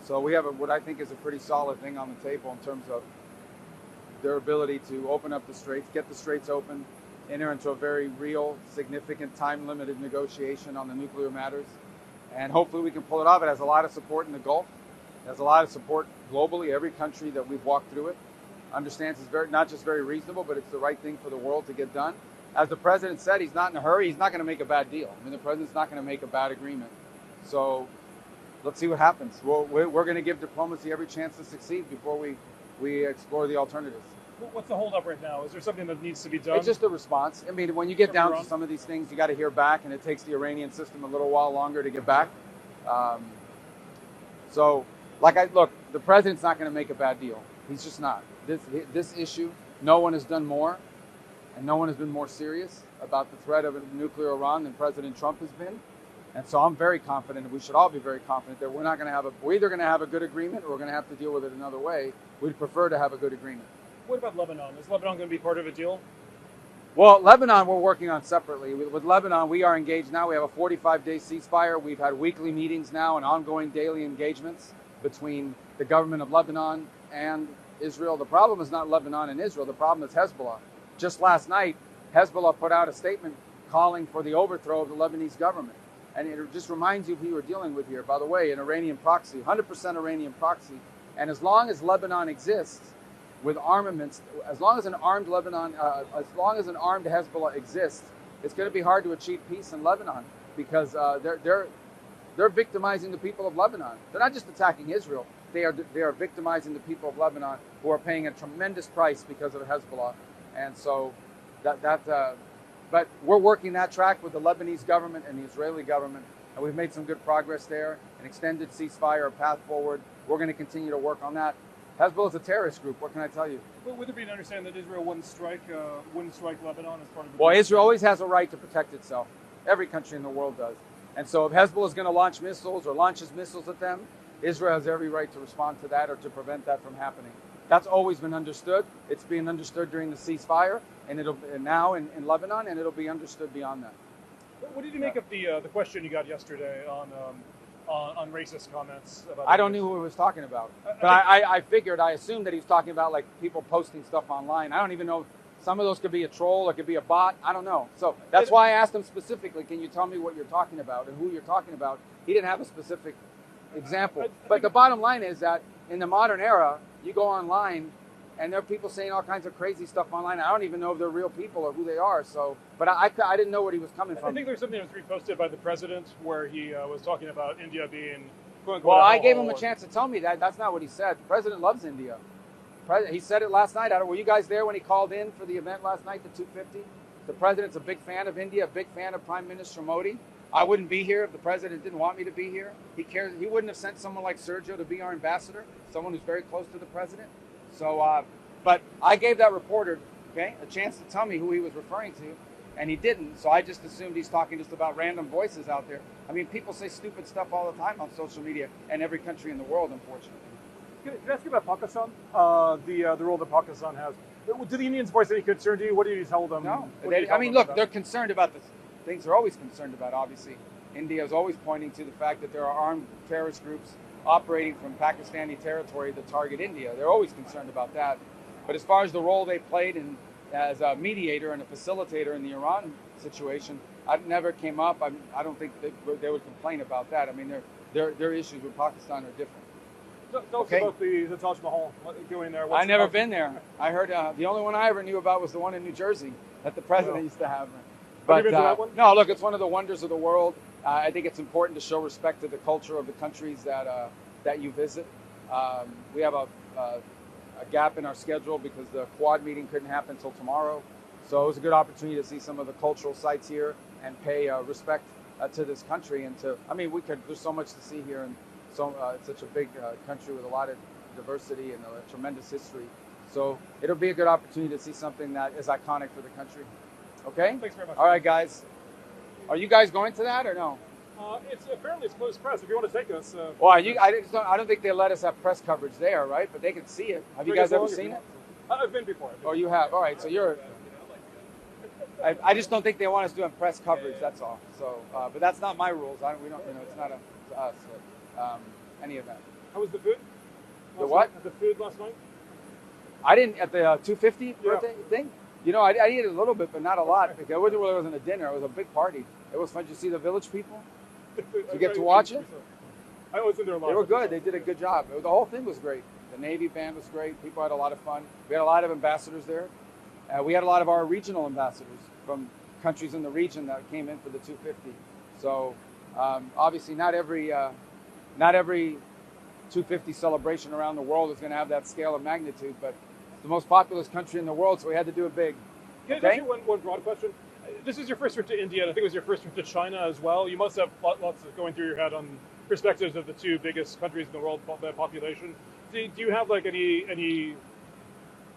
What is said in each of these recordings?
So we have what I think is a pretty solid thing on the table in terms of their ability to open up the straits, get the straits open, enter into a very real, significant, time-limited negotiation on the nuclear matters. And hopefully we can pull it off. It has a lot of support in the Gulf. It has a lot of support globally. Every country that we've walked through it understands it's not just very reasonable, but it's the right thing for the world to get done. As the president said, he's not in a hurry. He's not going to make a bad deal. I mean, the president's not going to make a bad agreement. So let's see what happens. We're going to give diplomacy every chance to succeed before we explore the alternatives. What's the holdup right now? Is there something that needs to be done? It's just a response. I mean, when you get down to some of these things, you got to hear back, and it takes the Iranian system a little while longer to get back. Look, the president's not going to make a bad deal. He's just not. This issue, no one has done more, and no one has been more serious about the threat of a nuclear Iran than President Trump has been. And so I'm very confident, and we should all be very confident that we're either going to have a good agreement or we're going to have to deal with it another way. We'd prefer to have a good agreement. What about Lebanon? Is Lebanon going to be part of a deal? Well, Lebanon we're working on separately. With Lebanon, we are engaged now. We have a 45-day ceasefire. We've had weekly meetings now and ongoing daily engagements between the government of Lebanon and Israel. The problem is not Lebanon and Israel. The problem is Hezbollah. Just last night, Hezbollah put out a statement calling for the overthrow of the Lebanese government. And it just reminds you of who you're dealing with here. By the way, an Iranian proxy, 100% Iranian proxy. And as long as Lebanon exists with armaments, as long as an armed Lebanon, as long as an armed Hezbollah exists, it's going to be hard to achieve peace in Lebanon because they're victimizing the people of Lebanon. They're not just attacking Israel. They are victimizing the people of Lebanon who are paying a tremendous price because of Hezbollah. And so but we're working that track with the Lebanese government and the Israeli government, and we've made some good progress there. An extended ceasefire, a path forward. We're going to continue to work on that. Hezbollah is a terrorist group. What can I tell you? Well, would there be an understanding that Israel wouldn't strike Lebanon as part of the... Well, Israel always has a right to protect itself. Every country in the world does. And so if Hezbollah is going to launch missiles or launches missiles at them, Israel has every right to respond to that or to prevent that from happening. That's always been understood. It's being understood during the ceasefire, and it'll now in Lebanon, and it'll be understood beyond that. What did you make of the question you got yesterday on racist comments? I don't know who he was talking about, but I assumed that he was talking about like people posting stuff online. I don't even know. Some of those could be a troll, it could be a bot. I don't know. So that's why I asked him specifically, can you tell me what you're talking about and who you're talking about? He didn't have a specific example. But the bottom line is that in the modern era, you go online and there are people saying all kinds of crazy stuff online. I don't even know if they're real people or who they are. So, but I didn't know what he was coming from. I think there's something that was reposted by the president where he was talking about India being... Well, I gave him a chance to tell me that. That's not what he said. The president loves India. He said it last night. Were you guys there when he called in for the event last night, the 250? The president's a big fan of India, a big fan of Prime Minister Modi. I wouldn't be here if the president didn't want me to be here. He cares. He wouldn't have sent someone like Sergio to be our ambassador, someone who's very close to the president. So, but I gave that reporter, a chance to tell me who he was referring to, and he didn't. So I just assumed he's talking just about random voices out there. I mean, people say stupid stuff all the time on social media, and every country in the world, unfortunately. Can I ask you about Pakistan? The role that Pakistan has. Do the Indians voice any concern to you? What do you tell them? No. Look, they're concerned about the things they're always concerned about, obviously. India is always pointing to the fact that there are armed terrorist groups operating from Pakistani territory that target India. They're always concerned about that. But as far as the role they played as a mediator and a facilitator in the Iran situation, it never came up. I don't think they would complain about that. I mean, their issues with Pakistan are different. Tell us about the Taj Mahal, going there. I've never been there. I heard the only one I ever knew about was the one in New Jersey that the president used to have. But have you been to that one? No, look, it's one of the wonders of the world. I think it's important to show respect to the culture of the countries that you visit. We have a gap in our schedule because the Quad meeting couldn't happen until tomorrow. So it was a good opportunity to see some of the cultural sites here and pay respect to this country. And there's so much to see here. And so it's such a big country with a lot of diversity and a tremendous history. So it'll be a good opportunity to see something that is iconic for the country. Okay? Thanks very much. All right, guys. Are you guys going to that or no? Apparently it's closed press. If you want to take us. Well, I don't think they let us have press coverage there, right? But they can see it. Have you guys ever seen it? I've been before. Oh, you have? All right. So you're... I just don't think they want us doing press coverage. That's all. So, but that's not my rules. We don't. It's not up to us. Any of that. How was the food? The what? The food last night? I didn't, at the 250 Yeah. birthday thing? You know, I ate a little bit, but not a lot. Because it really wasn't a dinner. It was a big party. It was fun. Did you see the village people? Did you get to watch it? I was in there live. They were good. They did a good job. The whole thing was great. The Navy band was great. People had a lot of fun. We had a lot of ambassadors there. We had a lot of our regional ambassadors from countries in the region that came in for the 250. So obviously not every 250 celebration around the world is going to have that scale of magnitude, but it's the most populous country in the world, so we had to do it big. Can I ask you one broad question? This is your first trip to India, and I think it was your first trip to China as well. You must have lots of going through your head on perspectives of the two biggest countries in the world by population. Do you have like any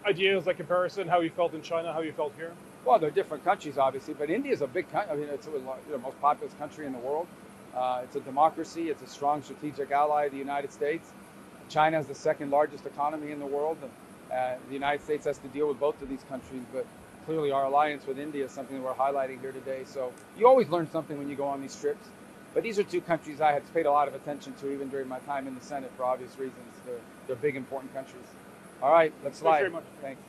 ideas, like comparison, how you felt in China, how you felt here? Well, they're different countries, obviously, but India is a big country. I mean, it's the most populous country in the world. It's a democracy. It's a strong strategic ally of the United States. China is the second largest economy in the world. The United States has to deal with both of these countries, but clearly our alliance with India is something that we're highlighting here today. So you always learn something when you go on these trips. But these are two countries I had paid a lot of attention to even during my time in the Senate for obvious reasons. They're big, important countries. All right, let's slide. Thanks very much. Thanks.